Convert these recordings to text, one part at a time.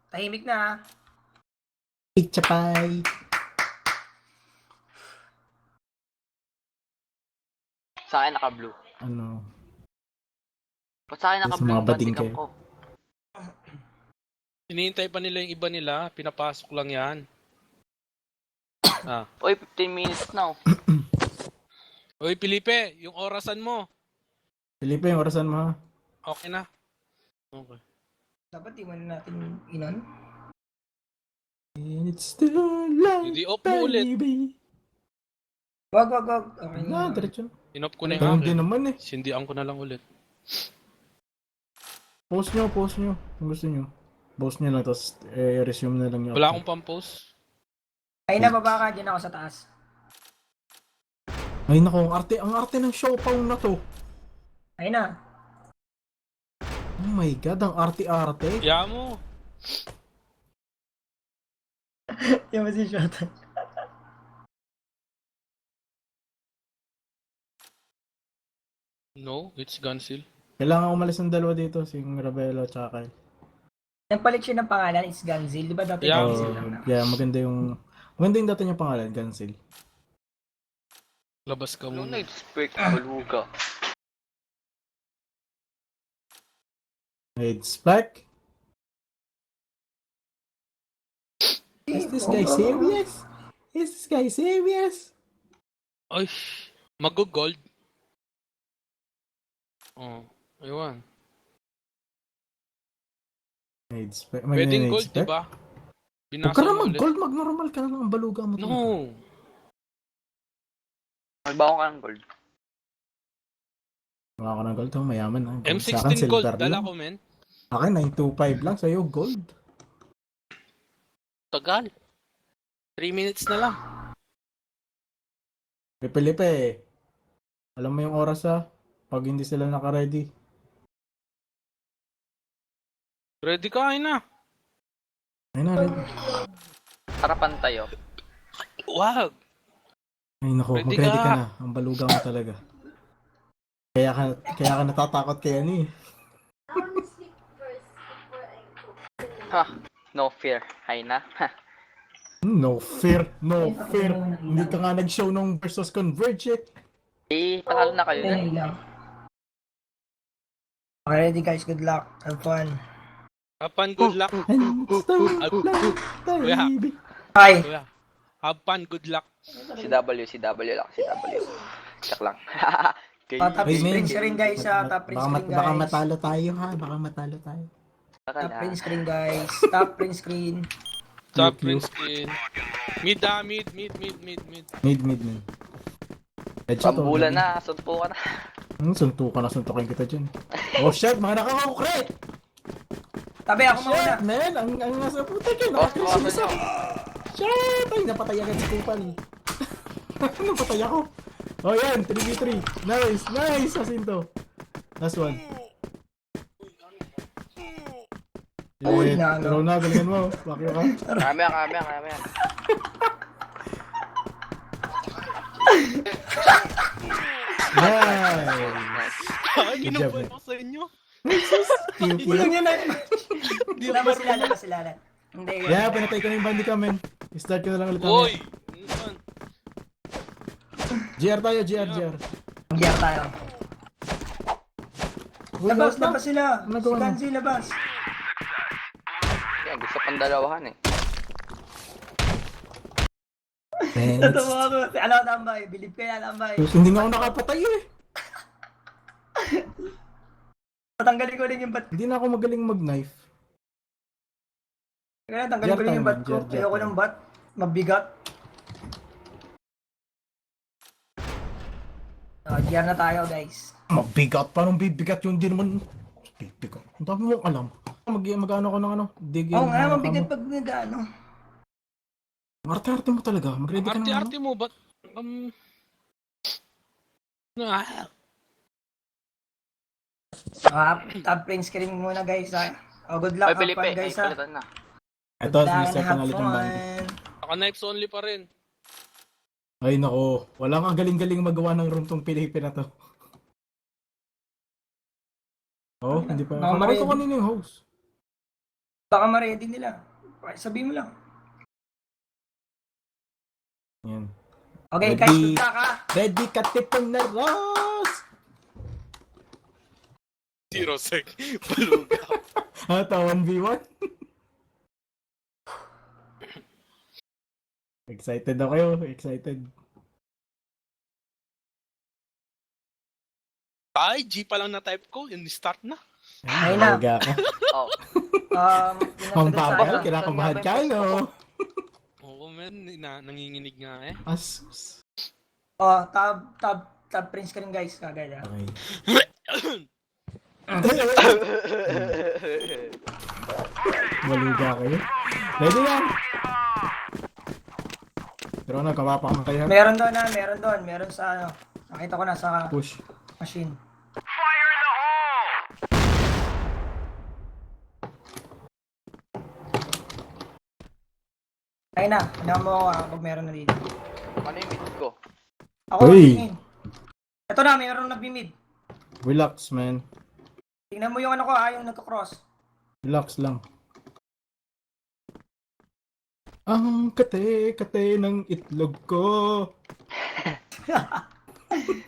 Tahimik na. Chapay. Sa akin naka-blue. Ano? Ba't sa akin Sa naka-blue mga yung bading bandicam kayo. ko? Hinihintay pa nila yung iba nila. Pinapasok lang yan. Uy, 15 minutes na oh. Uy, Felipe, yung orasan mo. Felipe, yung orasan mo ha? Okay na. Okay. Dapat iwan natin inon. It's still light, Hindi off mo ulit. baby. Wag. Okay Na, na. diretso. Inop ko na yung Ganun akin. din naman eh. Sindihan ko na lang ulit. Post nyo. Kung gusto nyo. Post nyo lang, tapos resume na lang nyo. Wala akong pang-post. Ay na, baba ka. Diyan ako sa taas. Ay nako, ang arte ng show pang na to. Ay na. Oh my god, ang arte-arte. Kaya mo. Yung si shot. No, it's Gunsil. Kailangan umalis ng dalawa dito, si Ravelo at saka Kyle. Nagpalit siya ng pangalan, it's Ganzil. Di ba dati Yeah. Ganzil lang na? Yeah, maganda yung dati niyang pangalan, Gansil. Labas ka Blue muna. Knight, Spec, Baluga. It's back. Is this guy serious? Is this guy serious? Ay, mag-gold. Oh, ayun. It's back. Pwedeng gold, diba? Huwag ka na mag-gold, mag-normal ka na lang ang baluga mo. No. Magbaho ka ng gold. Mga ka ng gold, oh, mayaman na. M16 gold, dala ko, men. Akin, 925 lang, sa'yo gold. Tagal. 3 minutes na lang. Felipe, alam mo yung oras ha? Pag hindi sila naka-ready. Ready ka, ay na. Ay na, ready. Harapan tayo. Wag. Ay nako, Ready mag-ready ka. ka na. Ang baluga mo talaga. Kaya ka natatakot kay ano eh. Ha, no fear. Hay na. Ha. No fear, no fear. Hindi ka nga nag-show nung versus Converge eh. Panalo na kayo Ay dun. lang. Okay, ready guys. Good luck. Have fun. Hapan, good luck. And stop Kuya. baby. Hi. Kuya. Hapan, good luck. Si W lang, si W. Check lang. Top Hey, screen man. screen guys ha. Top print screen Baka guys. matalo tayo ha. Baka matalo tayo. Top print screen guys. Top print screen. Top Cute, print cute. screen. Mid. Mid. Headshot. Pambulan na, sunpo ka na. Suntukin kita dyan. Oh shit, mga nakakukret! Tabi ako muna. Shit, man! Ang nasa puta kayo, Boss, nakakrisis bawasan isa. Shit! Ay, napatay agad si Kupal. Napatay ako. Oh yan, 3v3. Nice! Asinto. Last one. Uy, Eh, nalo. pero na, galingan mo. Bakit ka? Kami. Nice! Ay, Good job, kinupoy man. ko sa inyo. Ilang yun na. Di Labas sila. Hindi. Yeah, pinatay ko na yung bandika, man. Start ko na lang ulit. Uy! GR tayo, GR. Diyan tayo. Uy, Labas na. sila. Ano Si gawa mo? Ganzil labas. Yan, gusto pang dalawahan eh. Man, Tatawa ako. Ano tambay? Bilib kaya tambay. hindi nga ako nakapatay eh. Tatanggalin ko rin yung bat. Hindi na ako magaling mag-knife. Kaya tanggalin ko rin yung bat ko. Jar. Ayoko ng bat. Mabigat. Diyan na tayo guys. Mabigat? Parang bibigat yun? Hindi naman bibigat. Ang dami mong alam. Mag-ano ko ng ano? Dig Oo nga, mabigat pag nag-ano. Arte-arte mo talaga. Mag-ready ka ng ano? Arte-arte mo, ba't? Top print screen muna guys ha. Oh, good luck. Ay, Have Felipe, fun ay, guys ha. palitan na. Ito, Good luck sinisip and ko have na ulit yung bandi. fun. Naka-knives only pa rin. Ay nako. Wala kang galing-galing magawa ng room tong Pilipi na to. Oh, hindi pa. Baka Kala ko ma-ready. kanina yung host. Baka ma-ready nila. Sabihin mo lang. Yan. Okay, Ready. guys, good luck ha. Ready ka tipong na Ross! Zero sec. Paluga. Ito, 1v1. Excited na kayo, excited. Ay, G pa lang na type ko. Yung start na. Ayun na. Talaga ka. Oh. Ang pinatagal bagal, sana. kinakabahan ka, no? Oo, men. Nanginginig nga eh. Asus. Oh, tab prince ka rin guys, kagad ha. Okay. Maluga kayo. Ready yan. Pero ano, kawapak kayo. Meron doon, meron sa ano. Nakita ko na sa Push. machine. Ayun na, hinaan mo ako pag meron na dito. Ano yung mid ko? Ako, Uy! tingin. Ito na, meron nag-mid. Relax, man. Tingnan mo yung ano ko yung nagka-cross. Relax lang. Ang kate-kate ng itlog ko.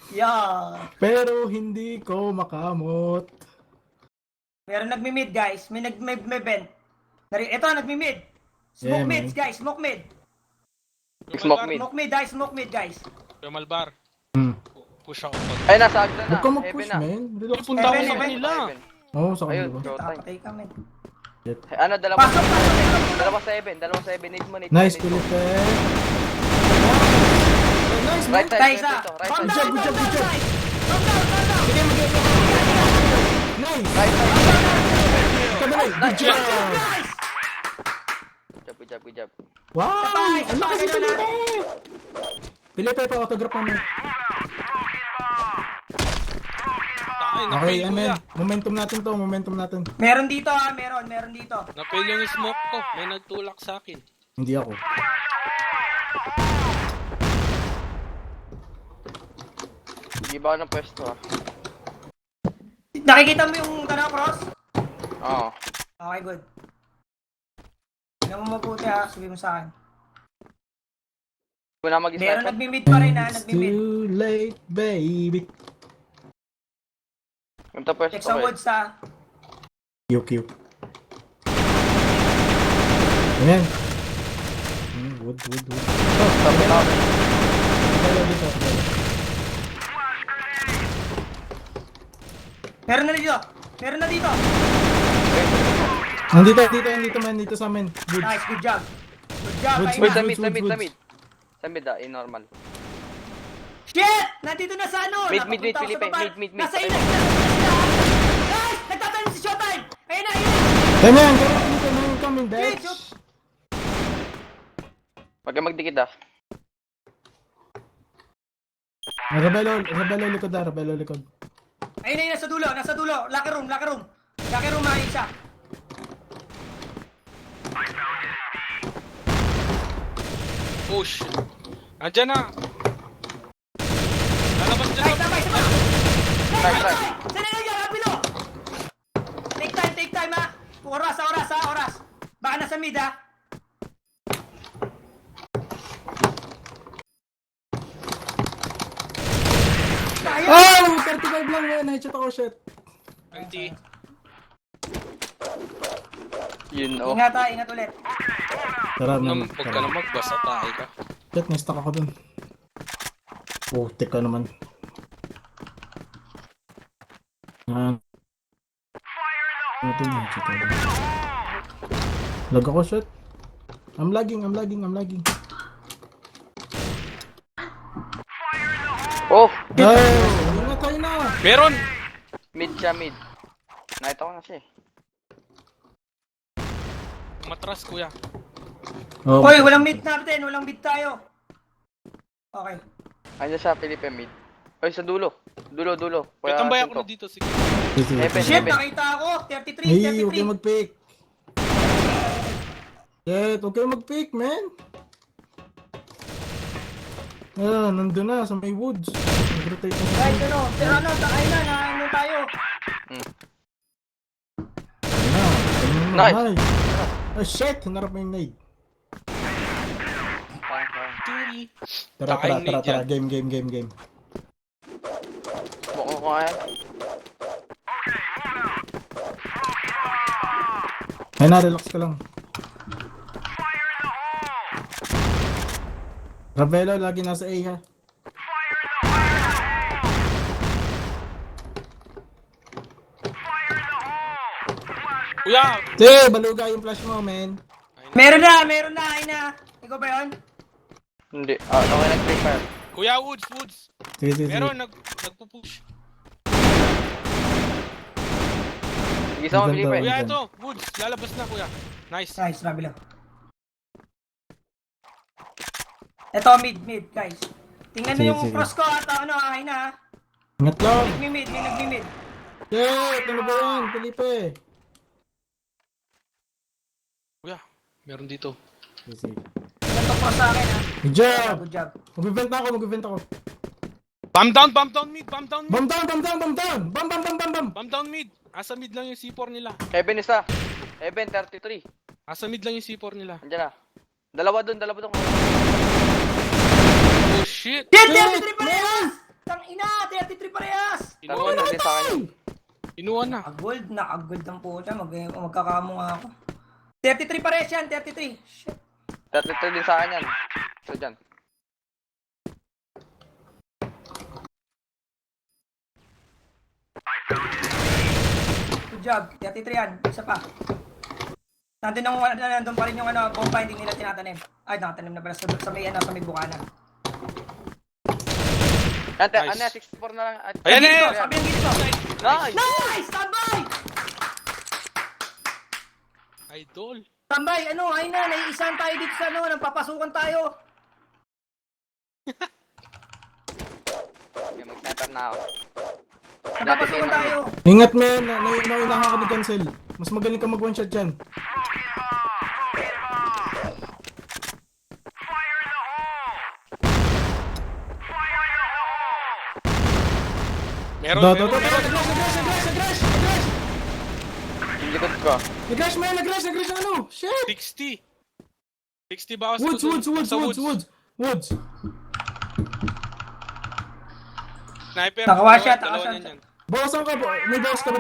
Yeah. Pero hindi ko makamot. Meron nag-mid guys, may vent. Ito, nag-mid. Smoke Yeah, mid man. guys, smoke mid. Smoke mid. Smoke mid guys. Yung Malbar. Push ako pag... Ay, nasa agda na. Huwag ka Heaven mag-push, na. man. Relax Punta ako Heaven, sa heaven. kanila. Heaven. Oo, sa kanila Ayun, ba? showtime. Tapatay ka men. Ano, dalawa Pasok, Dalawa sa heaven. Need mo. Nice, Felipe. Nice, man. Right side, Tayo isa. dito. Right Calm side. down, Good job, calm good job. down, guys. Calm down. Sige, Nice. Right side. Kadali. Good job. Guys! Good job. Wow. Sabay, Ano kasi sabay, Felipe? Felipe, pa-autograph mo. Tayo, Okay, na-fail ano kuya. yan? Momentum natin. Meron dito meron dito. Na-fail yung smoke ko. May nagtulak sa akin. Hindi ako. Hindi ba ako ng pwesto ah? Nakikita mo yung cross? Oo. Okay, good. Tingnan mo mabuti ha, sabihin mo sa akin. Hindi ko na mag-sniper. Meron nag-mid pa rin ha, It's nag-mid. too late, baby. Yung ta pwesto Check sa ko eh. woods ha. QQ. Ayan. Wood. Oh, Sabi na ako. dalawa dito. Meron na dito. Nandito man, dito sa amin. Good. Nice, good job. Good job, Woods, ayun Wait, na. woods. sa mid. Sa mid ah, normal. Shit! Nandito na sa ano? Mid, Napapunta ako sa Felipe, baba. mid. Nasa ina. Guys! Nagtatanim si Showtime! Ayun na! Ganyan, coming, Wait, bitch. shoot. Huwag kang magdikit ah. Rebelo likod. Ayun na, nasa dulo. Locker room. Locker room, may isa. Push. Andyan na. Lalabas dyan. Ay, sabay. Try. Saan na yan, rapido? Take time ha. Oras. Baka nasa mid ha. Tayo! Oh! 35 lang yan. Headshot ako, shit. Anti. Yun oh. Ingat ulit. Tara, Huwag ka na magbasa. Tayo ka. Shit, na-stuck ako dun. Putik ka naman. Ito na, headshot ako. Lag ako, shit. I'm lagging. Oh! Ay! Ingat tayo na! Meron! Mid. Nakita ko na siya eh. Matras kuya. Oh, Hoy, walang mid natin. Walang mid tayo. Okay. Andiyan siya, Felipe, mid. Oy, sa dulo. Dulo. May tambay ako na dito. Sige. Heaven. Shit, nakita ako. 33. Hey, huwag kayo mag-pick. Shit, huwag kayo mag-pick, man. Ah, nandun na sa may woods. Nag-rotate na. Guys, pero ayun na tayo. Ayun na. Nice. Nice. Oh shit! Hinarap mo yung nade. Turi. Tara, Kakain nade yan. Game. Buko ko kaya. Ay na, relax ka lang. Ravelo, lagi nasa A ha. Kuya! Sige, baluga yung flash mo, man. Meron na, ay na. Ikaw ba yun? Hindi. Okay, nag-free fire. Kuya, Woods! Sige. Meron, nagpupush. Sige sa mga Ganda. Felipe. Kuya, Dyan. ito! Woods! Lalabas na, kuya. Nice. Nice, Rabilo. Ito, mid, guys. Tingnan nyo Sige, yung sige. cross ko at ano, ay na. Ingat lang. May nagmi-mid. Shit! Ano ba yan, Felipe? Kuya, meron dito. Sige. Ito cross sa akin, ha. Good job! Good job. Mag-event ako. Bam down mid! Bam down! Bam down mid! Asa mid lang yung C4 nila. Heaven isa. Heaven 33. Asa mid lang yung C4 nila. Andiyan na. Dalawa doon. Oh shit! Shit! 33 parehas! Tang ina! 33 parehas! Inuwan na. Tatlo din sa akin. Inuwan na. Nakagold ang puta. Magkakamo nga ako. 33 parehas yan, 33. Shit. 33 din sa akin yan. So dyan. Good job. 33 yan. Isa pa. Nandun pa rin yung bomba, hindi nila tinatanim. Ay, nakatanim na pala sa may bukana. Ate, Nice. ano yan? 64 na lang. Ayan na Dito, yan! sabi yung dito. Nice! Nice! Tambay! Idol! Tambay, ay na, naiisahan tayo dito sa nagpapasukan tayo. Okay, mag-sniper na ako. Nagpapasukan tayo. Ingat, man. Naunahan ka ni Cancel. Mas magaling ka mag one shot dyan. Meron, Do. meron. Nag-rush! Yung likod ko. Nag-rush, man! Nag-rush ano? Shit! 60. 60 bawas Woods! ko dun. Sa Woods! Sniper. Nakawash siya, dalawa nakawash niyan siya. yan. Bawasan ka ba? May bawas ka ba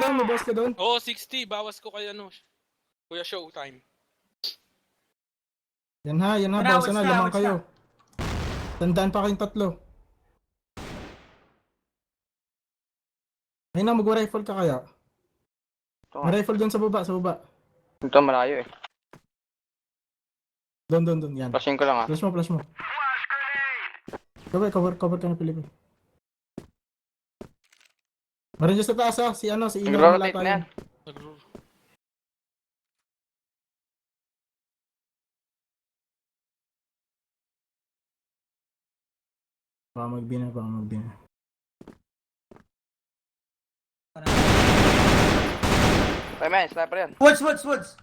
doon? Oo, 60. Bawas ko kay Kuya Showtime. Yan ha. Wala, Bawasan na. what's Lamang na? kayo. Tandaan pa kayong tatlo. Ayun na, mag-rifle ka kaya. Ito nga. May rifle doon sa baba. Ito malayo eh. Doon. Yan. Flashing ko lang ah. Flash mo. Cover ka na, Pilipi. Meron dyan sa taas ha. Si Ino Nag-rotate malata na yan. yun. Baka magbina. Ay man, sniper yan. Woods. Labas.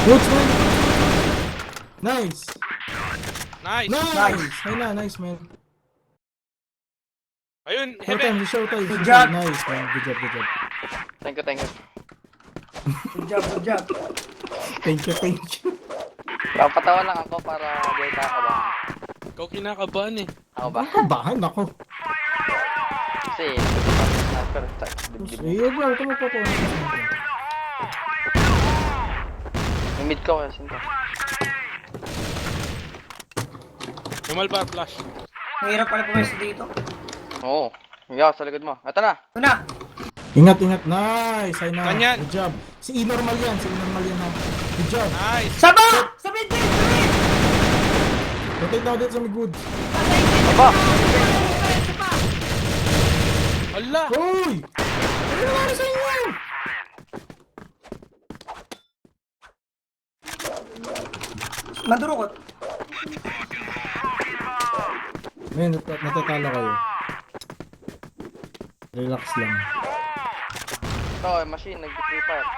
Woods, man! Nice! Nice. Ayun na, nice, man. Ayun, Showtime, Heaven. showtime. Good job. Nice, man. Good job. Thank you. Good job. Thank you. Papatawan lang ako para di kakabahan. Ikaw kinakabahan eh. Ako ba? Bahan ako. Kasi sniper sa dibdib. Eh, bro, ito magpapawan. Yung mid ko kasi ito. Lumalba flash. Mahirap pala pumesto dito. Oo. Yung sa likod mo. Ito na. Ito na. Ingat. Nice. Ay na. Ganyan. Good job. Si E-normal yan ha. Good job. Nice. Saba! Sa mid! Rotate na ako dito sa may good. Aba! Ala! Hoy! Ano nangyari sa inyo? Mandurukot. Man, natatalo kayo. Relax lang. Ito, machine, nag-free fire.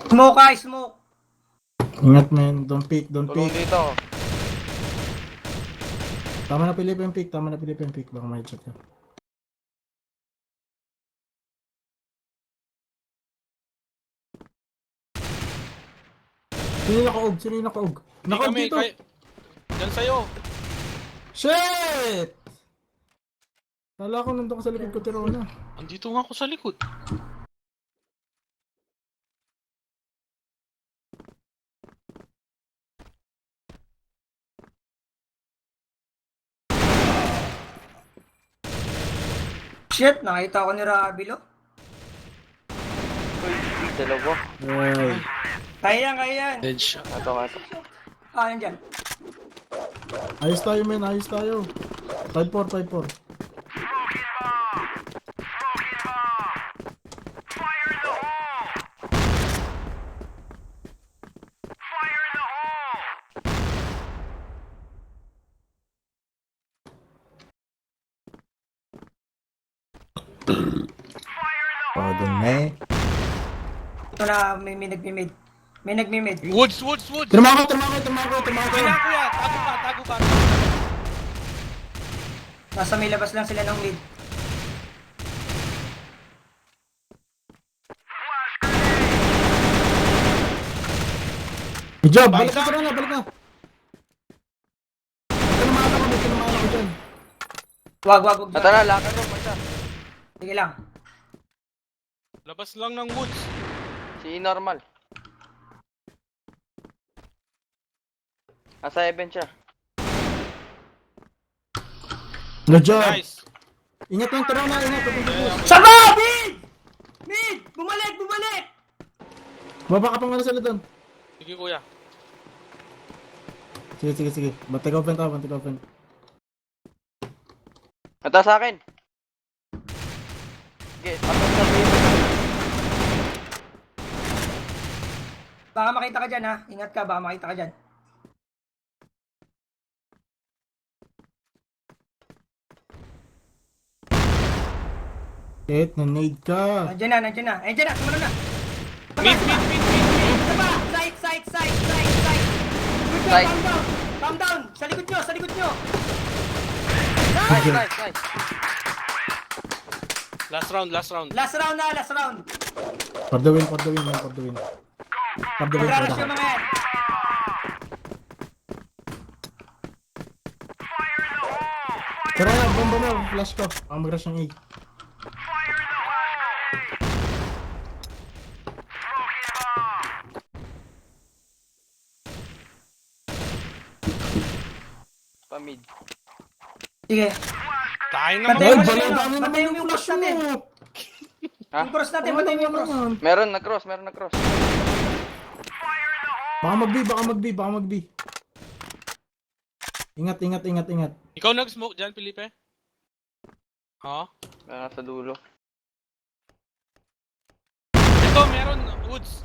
Smoke. Ingat, man. Don't peek. Tulong dito. Tama na Philippine pick, tama na Philippine pick. Baka may headshot ka. Sino naka-og? Sino yung naka-og? Hindi Naka-og kami, dito! Diyan sa'yo. Shit! Kala ko nandun ka sa likod ko, tiro na. Andito nga ako sa likod. Shit, nakita ko ni Rabilo. Uy, dalawa. Ay. Kaya yan, kaya yan. Headshot. Ato nga to. Ah, nandyan. Ayos tayo men, ayos tayo. 5-4, 5-4. Pagod na eh. Ito na, may nagmimid. May nagmimid. Woods! Tumako, tumako, tumako, tumako. Kuya, kuya! Tago ka! Nasa may labas lang sila ng mid. Good job, balik ka na, balik na. Tinamahan ako, may tinamahan ako dyan. Wag. Ito na, lakad mo. Basta. Sige lang. Labas lang ng woods. Si normal. Nasa event siya. Good job. Nice. Ingat lang, tara na, ingat. Saba! Mid! Mid! Bumalik! Baba ka pa nga sa doon. Sige kuya. Sige. Batag open to, batag open. Ito sa akin. Sige, tapos sa video. Baka makita ka dyan ha. Ingat ka, baka makita ka dyan. Shit, nanade ka. Nandiyan na. Sumunod na. Mid! Saba! Side! Good job, Side. calm down! Sa likod nyo! Nice. Last round. Last round. For the win, man, for the win. Magraras yung mga yan. Tara na, bomba mo, flash ko. Ang mag-rush ng A. Pamid. Sige. Tayo naman. Patayin mo Ay, yung dami naman patayin mo yung cross natin. Ha? Yung cross natin, patayin mo yung cross. Meron na cross. Baka mag-B. Ingat. Ikaw nag-smoke dyan, Felipe? Ha? Meron na sa dulo. Ito, meron. Woods.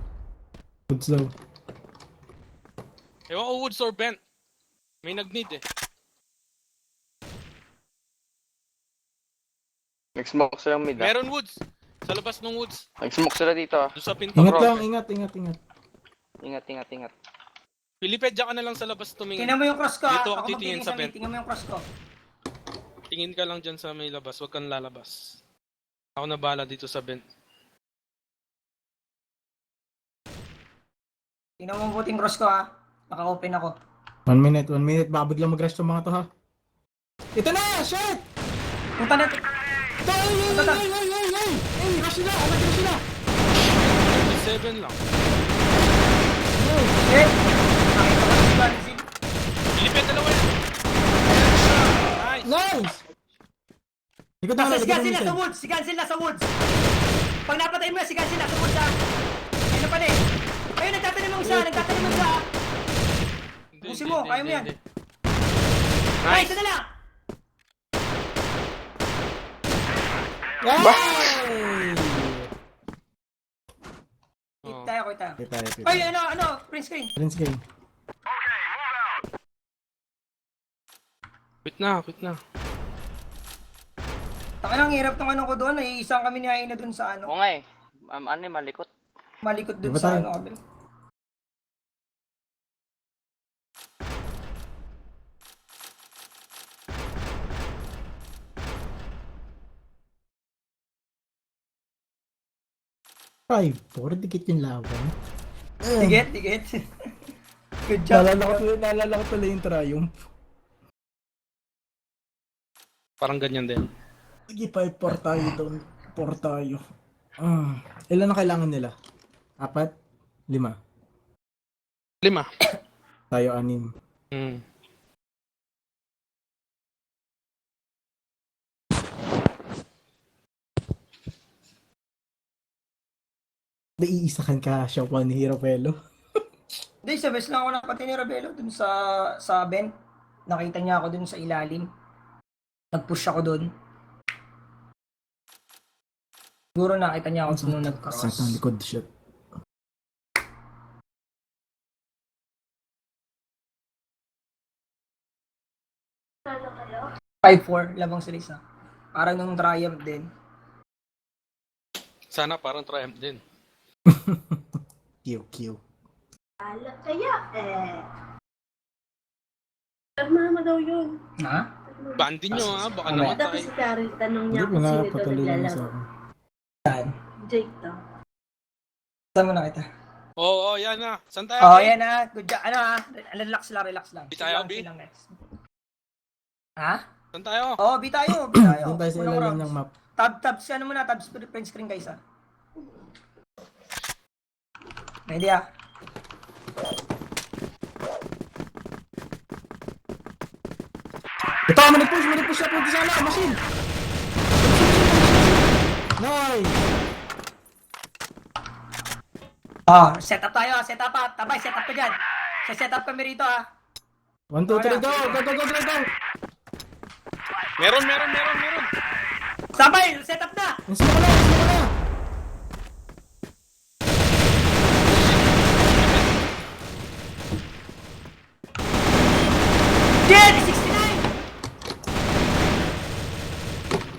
Goods daw. Ewan ko woods or bent. May nag-need eh. Nag-smoke sila mid ah. Meron woods. Sa labas ng woods. Nag-smoke sila dito ah. Doon sa pinto. Ingat Cross. lang, ingat. Ingat. Felipe, dyan ka na lang sa labas tumingin. Tingnan mo yung cross ko ha. Dito Ako ako titingin magtitingin sa sa mid. vent. Tingnan mo yung cross ko. Tingin ka lang dyan sa may labas. Huwag kang lalabas. Ako na bahala dito sa vent. Tingnan mo mabuting cross ko ha. Naka-open ako. 1 minute. Baka biglang mag-rush tong mga to ha. Ito na! Shit! Punta natin. Ay! Rush sila! Rush sila! 37 lang. Shit! Nakita ko si Banzil. Felipe, dalawa yan. Nice. Nice! Likod na, Si likod Gansil na. nasa woods! Si Gansil nasa woods! Pag napatay mo yan, si Gansil nasa woods ha! Ayun pala eh! Ayun, nagtatanim mo isa! Hindi, Busin mo, kaya mo yan. hindi. Ay, Nice. isa na lang! Yay! Hit tayo. Hit. Ay, print screen. Prince game. Quit na. Taka nang hirap tong ano ko doon. Naiisang kami ni Aina doon sa Oo nga eh. Malikot. malikot doon Diba sa tayo? kabel. 5-4, dikit yung laban. Tigit, tigit. Good job. Naalala ko tuloy yung triumph. Parang ganyan din. Sige, 5-4 tayo doon. 4 tayo. Ilan na kailangan nila? 4? 5? 5. Tayo 6. Hmm. Naiisakan ka siya pa ni Hiropelo. Hindi, sa best lang ako nakapati ni Rabelo dun sa vent. Nakita niya ako dun sa ilalim. Nag-push ako dun. Siguro nakita niya ako nung nag-cross. Sa itong likod shot. Ano 5-4, labang sila isa. Parang nung triumph din. Sana parang triumph din. Q. Alat kaya Mama daw yun. Ha? Bandin nyo ha, baka Okay. Tapos namatay. si Daryl, tanong Hindi niya ko kung na sino daw patuloy yung sa naglalaro. akin. Saan? Jake daw. Saan mo nakita? Oo, yan na. Saan tayo? Oh, yan ha. Good job. Ano ha? Relax lang. Di tayo, Chill B? lang next. Ha? Saan tayo? Oo, B tayo. B tayo. Doon tayo sa Unang ilalim rounds. ng map. Tabs, ano muna, tabs print screen guys ha. Ready ha? Ito, manipus siya. Punta sana, machine. Nice. Set up tayo, set up ha. Tabay, set up ka dyan. Set up kami rito ha. 1, 2, 3, go. Go. Meron. Tabay, set up na. Insino ko na. Jet,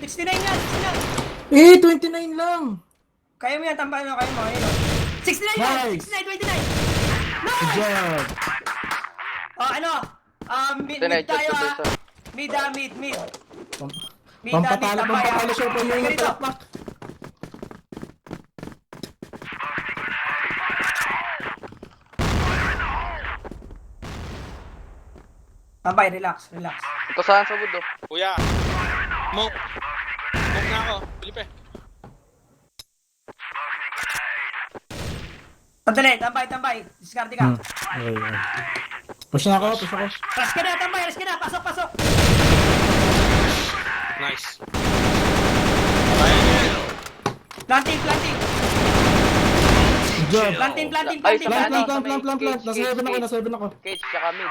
69! 69 nga, 29 lang. 69! Kaya mo yan, tambahan mo, kaya mo. Ayun, oh. 69 yan! Nice. 69, 29! Good job. Ano? Mid Tonight, tayo just ha. to this, Mid ha, mid. Pampatalo siya pa yung Ganito. palakpak. Tambay, relax. Ito saan sa wood oh. Kuya. Smoke na ako. Felipe. Sandali, tambay. Discarte ka. Okay. Push na ako. Rush ka na, tambay, pasok. Nice. Planting. Good job. Planting. Ay, sa Plant. Nasa 7 ako. Cage, tsaka mid.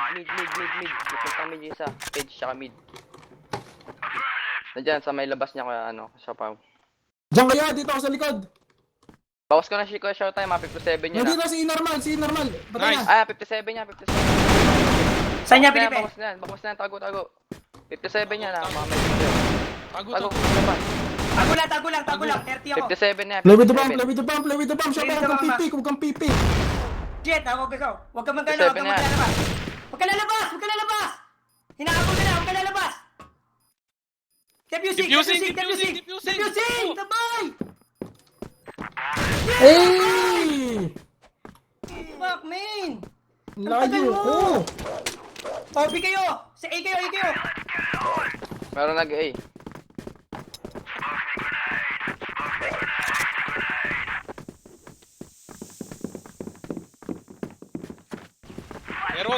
Pupunta mid yung isa. Cage, tsaka mid. Nandyan, sa may labas niya kaya siya pa. Diyan kayo, dito ako sa likod. Bawas ko na si Kuya Showtime ha, 57 niya Nandito na. si normal. Patay Nice. na. 57 niya. Saan niya, Felipe? Bawas na yan, tago. 57 niya na, mamay dito. Tago. Tago lang. 30 ako. 57 niya, Play with the 57. bomb. Siya Play with pa, the huwag kang bomb, pipik, huwag kang pipik. Jet, ako gusto. Huwag ka Seven yan. maglalabas. Huwag ka lalabas. Hinahabol ka na, huwag ka lalabas. Defusing, tabay. Hey! Fuck, man. Layo ko. B kayo. Sa A kayo. Meron nag-A.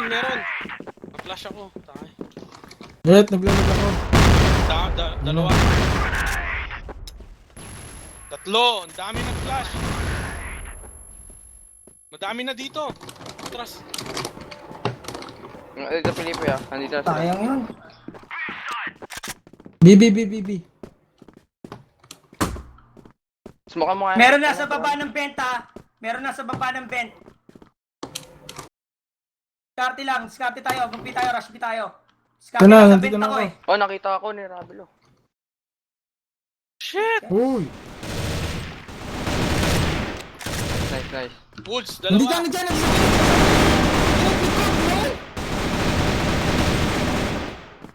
Meron. Na-flash ako. Takay. Wait, naglalag ako. Dalawa. Tatlo. Ang dami nag-flash. Madami na dito. Atras. Dito Felipe ah, nandito na sila. Sayang yun. B. Smoke mo nga. Meron nasa baba ng vent ha. Skarte tayo. Gumpi tayo, rush tayo. Skarte Ito na, sa nandito vent na ako ako. eh. Oh, nakita ako ni Rabelo. Shit! Uy. Nice. Woods, Hindi dalawa. dyan.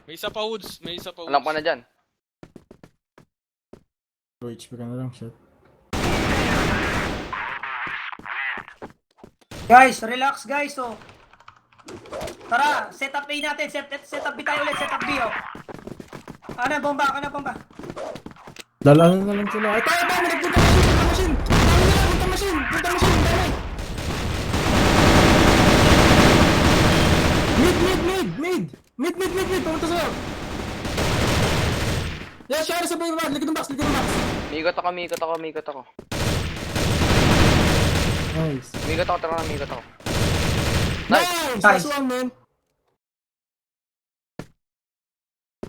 May isa pa Woods. Alam ko na dyan. HP ka na lang, shit. Guys, relax guys, oh. Tara, set up A natin. Set up B tayo ulit, set up B, oh. Ano, bomba, ano, bomba. Dalaan na lang sila. Ay, tayo ba? May nagpunta machine! Punta machine! Punta machine! Dali! Mid! Pumunta sa'yo! Yeah, share sa bay ba? Likod ng box! Migot ako. Nice. Migot ako. Nice! Nice. Last one, man!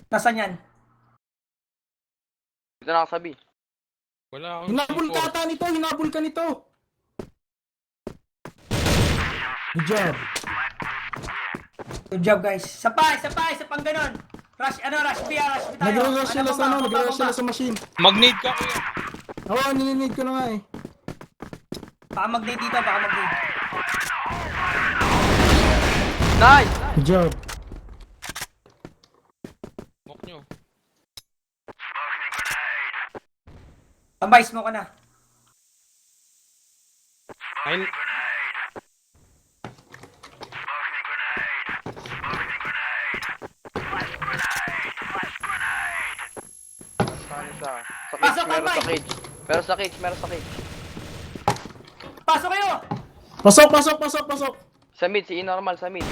Nasaan yan? Dito na ako sabi. Wala akong Hinabol C4. ka ata nito! Hinabol ka nito! Good job! Good job guys. Isa pa, pang ganon. Rush B, rush B tayo. Nagre-rush sila sa ano? bomba, Nagre-rush bomba. sila sa machine. Mag-nade ka kuya. Oo, nininid ko na nga eh. Baka mag-nade dito, baka mag-nade. Nice! Good job! Smoke nyo. Tambay, smoke ka na. Ayun. Saan isa? Sa Pasok, cage, Tambay! meron sa cage. Pasok kayo! Pasok! Sa mid, si E-normal sa mid.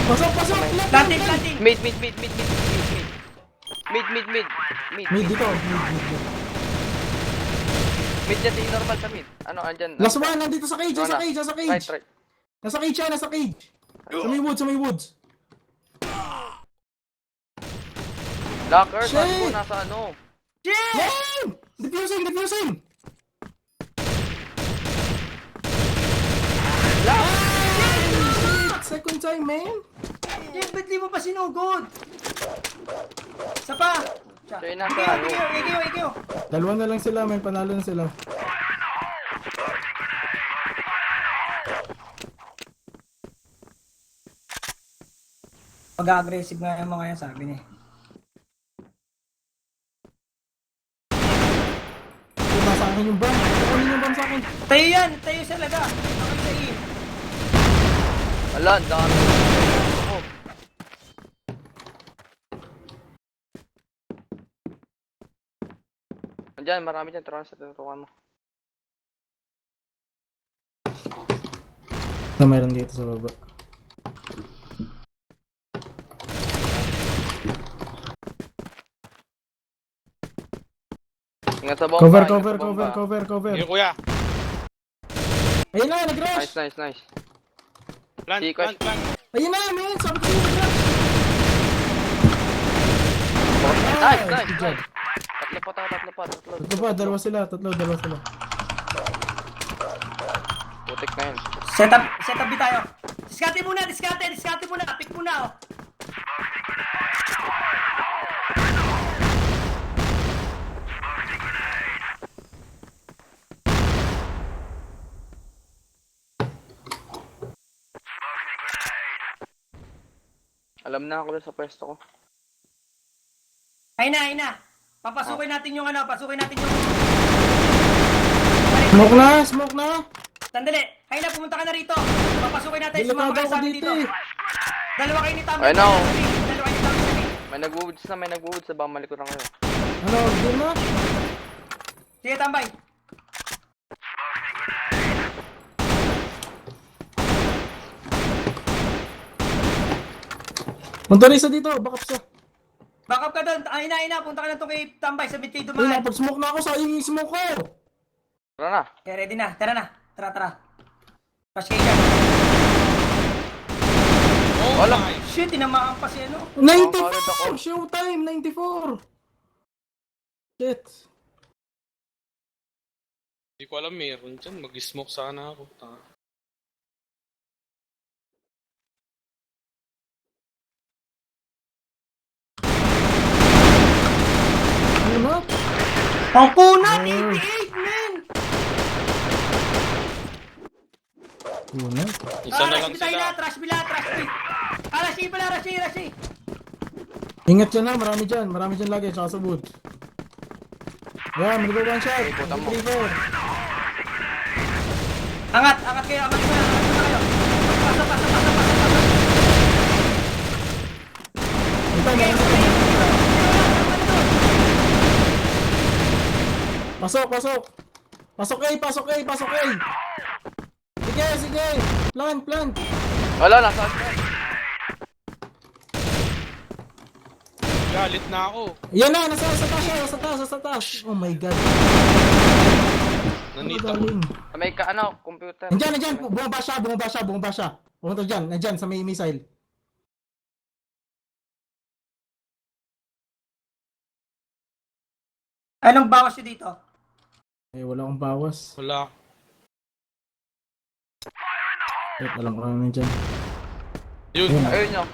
Pasok! Planting! Mid. Mid dito. Mid dyan, si E-normal sa mid. Ano, andyan. Last one, nandito sa cage, Ano na? nasa cage. Right. Nasa cage siya, nasa cage. Sa may woods. Locker, Shit! saan ko nasa ano? Yan! Defusing! Shit! Second time, man. Jeff, ba't di mo pa sinugod? Isa pa! Siya yung nasa ano. Ikyo! Dalawa na lang sila, may panalo na sila. Pag-aggressive nga yung mga yan, sabi niya. Diba sa akin yung bomb? Kukunin yung bomb sa akin. Tayo siya laga. Ako sa E. Wala, ang dami. Oh. Andyan, marami dyan. Tara sa tinutukan mo. Na meron dito sa baba. Ingat sa bomba. Cover. Sige kuya. Ayun na, nag-rush! Nice. Plant. Sequence. Ayun na, man! Sabi ko sa'yo, nag-rush! Nice. Good job. Tatlo pa. Tatlo pa, dalawa sila. Putik na yun. Set up B tayo. Diskarte muna. Pick muna, oh. Alam na ako sa pwesto ko. Ay na. Papasukin natin yung Smoke na! Sandali. Ay na, pumunta ka na rito. Papasukin natin. Delikado Sumama ka ako sa amin dito dito. eh. Dalawa kayo ni Tommy. I know. Dalawa kayo ni Tommy. May nag-woods na. Baka malikuran kayo. Ano, game na? Sige, tambay. Punta rin sa dito, backup siya. Backup ka doon. Ay na. Punta ka na to kay tambay. Sabit kayo Uy, dumaan. napag-smoke na ako sa yung smoke ko! Tara na. Okay, ready na. Tara na. Tara. Rush kayo dyan. Oh Wala. my. Shit, tinamaan pa si ano. 94! Showtime, 94! Shit. Hindi ko alam meron dyan. Mag-smoke sana ako. Ano na? Ang kunat! 88, man! Una. Isa na lang sila. Trash B. Rush pala. Rush. Ingat dyan na, marami dyan lagi, tsaka sa wood. Yan, mag-go one shot. Ay, puta mo. 3-4. Angat kayo, angat muna kayo. Pasok. Ito, meron. Pasok. Pasok A. Sige. Plant. Wala, nasa akin. Galit na ako. Yan na, nasa taas. Oh my god. Nandito. Galing. May computer. Nandiyan. Bumaba siya. Pumunta dyan. Nandiyan, sa may missile. Anong bawas nyo dito? Wala akong bawas. Wala. Alam ko na nandiyan. Yun. Ayun nyo.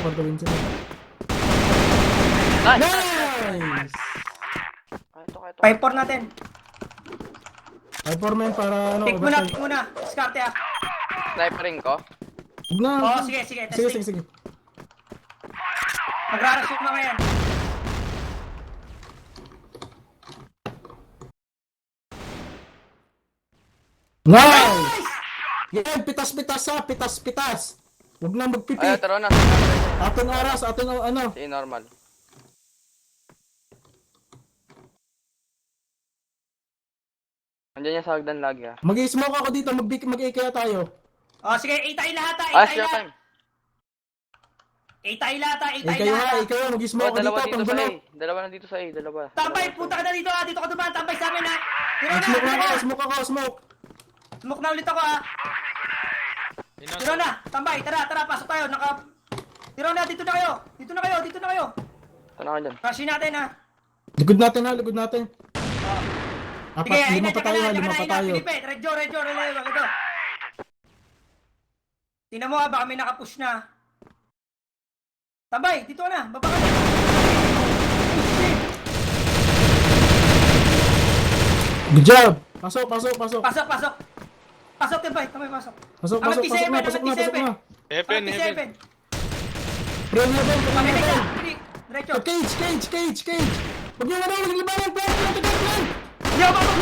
Pagawin sila. Nice! Nice! Ito. 5-4 natin. Ay, foreman para ano. Pick muna. Diskarte ah. Snipering ko. Huwag na. Oo, sige. Testing. Sige. Magrarashoot na ngayon. Nice! Yan, pitas. Huwag na magpipi. Ay, taro na. Aton aras, aton ano. Sige, normal. Andiyan yung sa hagdan lagi ah. Mag-i-smoke ako dito, mag-i-kaya tayo. Oh, sige, 8 tayo lahat ah. Ah, 8 tayo share lahat. time. 8 tayo lahat ah. 8 Eh tayo kayo lahat ha, ah. ikaw mag-i-smoke Oh, ako dalawa dito, dito sa panggulo. A. Dalawa na dito sa A. Dalawa. Tambay, punta ka na dito ah. Dito ka dumaan. Tambay sa amin ah. Smoke na ako, smoke. Smoke na ulit ako ah. Tiro na. Tambay, tara. Pasok tayo. Tiro na, dito na kayo. Dito na kayo. Saan ako dyan? Rushin natin ah. Likod natin. Sige, ayun Lima na, pa tayo. Felipe, Redjo, ito. Tingnan mo ah, baka may nakapush na. Tambay, dito ka na. Baba ka na. Good job! Pasok. Pasok, Tambay. Pasok. Pasok na. Heaven. Pre na ba? Kami na siya. Diretso. Cage! Huwag niyo na libanan, plan! Yo, baba.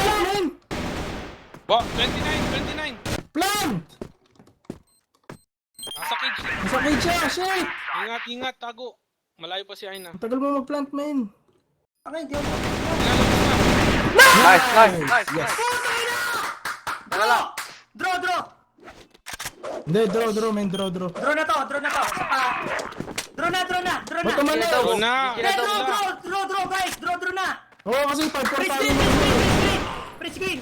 Ba, 29. Plan! Nasa cage. Nasa cage siya, shit! Ingat, tago. Malayo pa si Aina. Tagal mo mag-plant, man. Okay, hindi ako. Nice. Yes. Wala. Draw. Hindi, draw, man. Draw. Draw na to. Saka. Draw na. Ba't ka mali? Ito na. Draw, guys. Draw na. Oo, kasi 5-4 tayo. Free screen.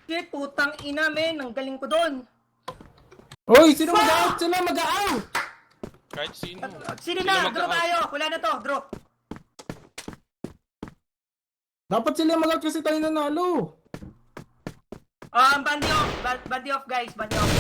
Shit, putang ina, men. Ang galing ko doon. Oy, sino mag-out? Sila mag-out! Kahit sino. Sino Sila na? mag-out. Draw tayo. Wala na to. Draw. Dapat sila mag-out kasi tayo nanalo. Bandi off, guys. Bandi off.